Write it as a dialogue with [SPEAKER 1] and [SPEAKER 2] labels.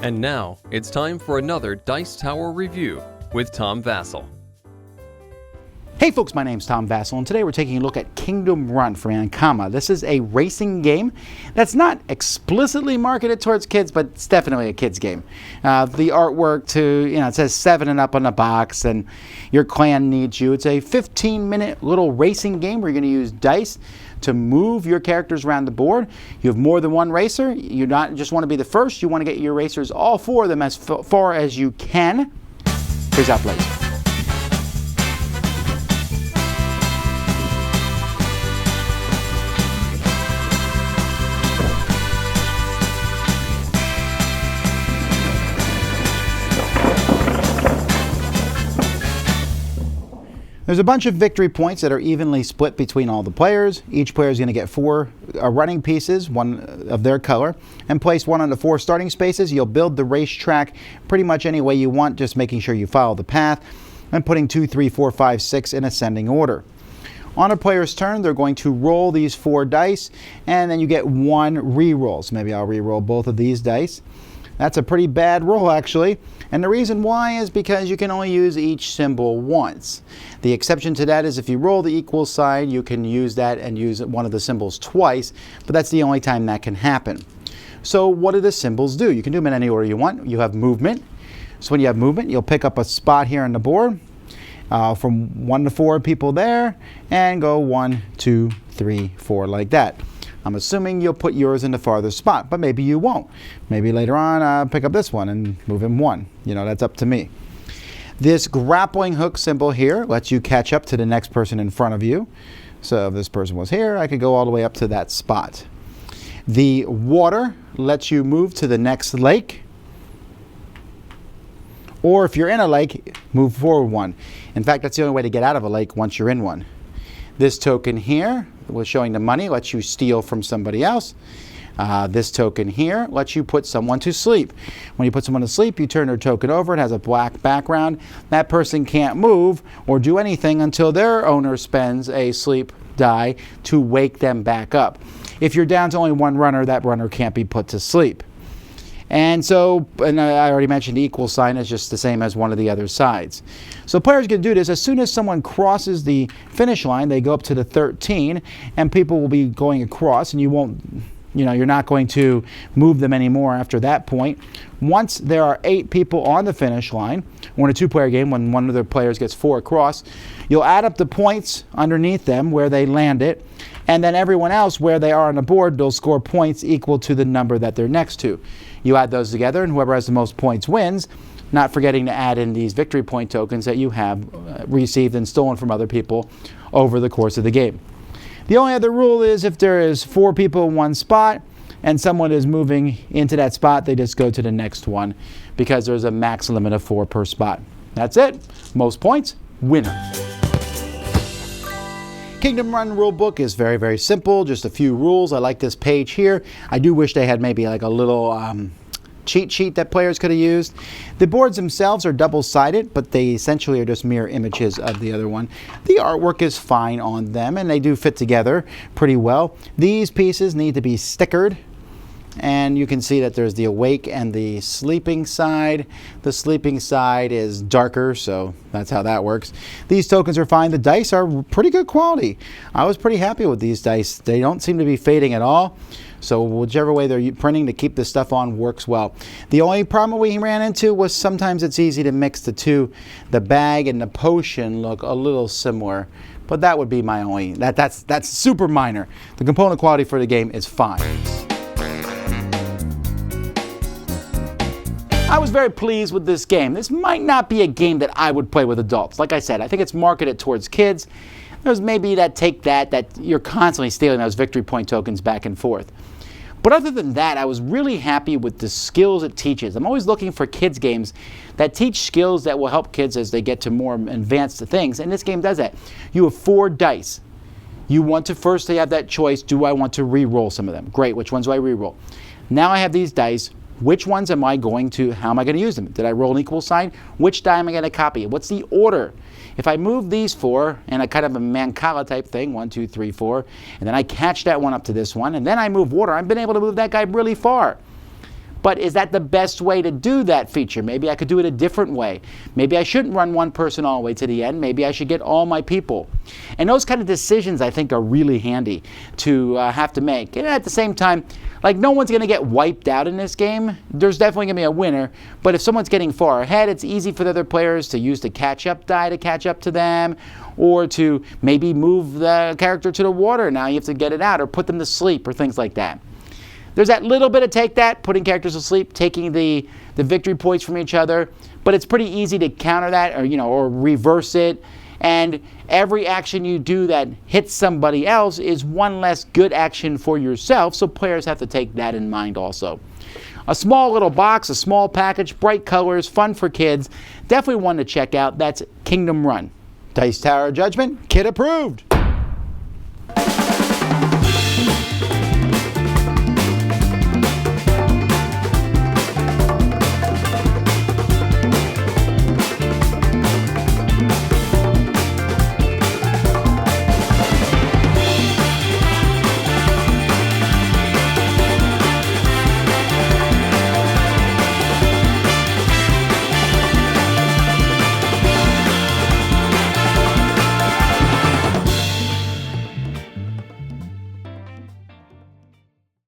[SPEAKER 1] And now, it's time for another Dice Tower review with Tom Vasel.
[SPEAKER 2] Hey folks, my name's Tom Vasel, and today we're taking a look at Kingdom Run from Ankama. This is a racing game that's not explicitly marketed towards kids, but it's definitely a kids game. The artwork it says 7 and up on the box, and your clan needs you. It's a 15-minute little racing game where you're going to use dice to move your characters around the board. You have more than one racer. You not just want to be the first, you want to get your racers, all 4 of them, as far as you can. Here's how it plays. There's a bunch of victory points that are evenly split between all the players. Each player is going to get 4 running pieces, one of their color, and place 1 on the 4 starting spaces. You'll build the racetrack pretty much any way you want, just making sure you follow the path, and putting 2, 3, 4, 5, 6 in ascending order. On a player's turn, they're going to roll these 4 dice, and then you get 1 re-roll. So maybe I'll re-roll both of these dice. That's a pretty bad roll, actually. And the reason why is because you can only use each symbol once. The exception to that is if you roll the equal side, you can use that and use one of the symbols twice, but that's the only time that can happen. So what do the symbols do? You can do them in any order you want. You have movement. So when you have movement, you'll pick up a spot here on the board from 1 to 4 people there, and go 1, 2, 3, 4 like that. I'm assuming you'll put yours in the farthest spot, but maybe you won't. Maybe later on pick up this one and move him 1. That's up to me. This grappling hook symbol here lets you catch up to the next person in front of you. So if this person was here, I could go all the way up to that spot. The water lets you move to the next lake. Or if you're in a lake, move forward 1. In fact, that's the only way to get out of a lake once you're in one. This token here, was showing the money, lets you steal from somebody else. This token here lets you put someone to sleep. When you put someone to sleep, you turn their token over. It has a black background. That person can't move or do anything until their owner spends a sleep die to wake them back up. If you're down to only 1 runner, that runner can't be put to sleep. And I already mentioned the equal sign is just the same as one of the other sides. So players can do this. As soon as someone crosses the finish line, they go up to the 13, and people will be going across, and you're not going to move them anymore after that point. Once there are 8 people on the finish line, or in a 2-player game, when one of the players gets 4 across, you'll add up the points underneath them where they landed, and then everyone else where they are on the board, they'll score points equal to the number that they're next to. You add those together, and whoever has the most points wins, not forgetting to add in these victory point tokens that you have received and stolen from other people over the course of the game. The only other rule is if there is 4 people in one spot and someone is moving into that spot, they just go to the next one because there's a max limit of 4 per spot. That's it. Most points, winner. Kingdom Run rulebook is very, very simple. Just a few rules. I like this page here. I do wish they had maybe like a little cheat sheet that players could have used. The boards themselves are double-sided, but they essentially are just mirror images of the other one. The artwork is fine on them, and they do fit together pretty well. These pieces need to be stickered. And you can see that there's the awake and the sleeping side. The sleeping side is darker, so that's how that works. These tokens are fine. The dice are pretty good quality. I was pretty happy with these dice. They don't seem to be fading at all. So whichever way they're printing to keep this stuff on works well. The only problem we ran into was sometimes it's easy to mix the two. The bag and the potion look a little similar, but that would be my only. That's super minor. The component quality for the game is fine. I was very pleased with this game. This might not be a game that I would play with adults. Like I said, I think it's marketed towards kids. There's maybe that you're constantly stealing those victory point tokens back and forth. But other than that, I was really happy with the skills it teaches. I'm always looking for kids games that teach skills that will help kids as they get to more advanced things, and this game does that. You have 4 dice. You want to first have that choice, do I want to re-roll some of them? Great, which ones do I re-roll? Now I have these dice. Which ones am I going to, how am I going to use them? Did I roll an equal sign? Which die am I going to copy? What's the order? If I move these 4 in a kind of a Mancala type thing, 1, 2, 3, 4, and then I catch that one up to this one, and then I move water, I've been able to move that guy really far. But is that the best way to do that feature? Maybe I could do it a different way. Maybe I shouldn't run one person all the way to the end. Maybe I should get all my people. And those kind of decisions, I think, are really handy to have to make. And at the same time, like, no one's going to get wiped out in this game. There's definitely going to be a winner. But if someone's getting far ahead, it's easy for the other players to use the catch-up die to catch up to them, or to maybe move the character to the water. Now you have to get it out, or put them to sleep, or things like that. There's that little bit of take that, putting characters to sleep, taking the victory points from each other, but it's pretty easy to counter that, or reverse it. And every action you do that hits somebody else is one less good action for yourself, so players have to take that in mind also. A small little box, a small package, bright colors, fun for kids. Definitely one to check out. That's Kingdom Run. Dice Tower Judgment, kid approved.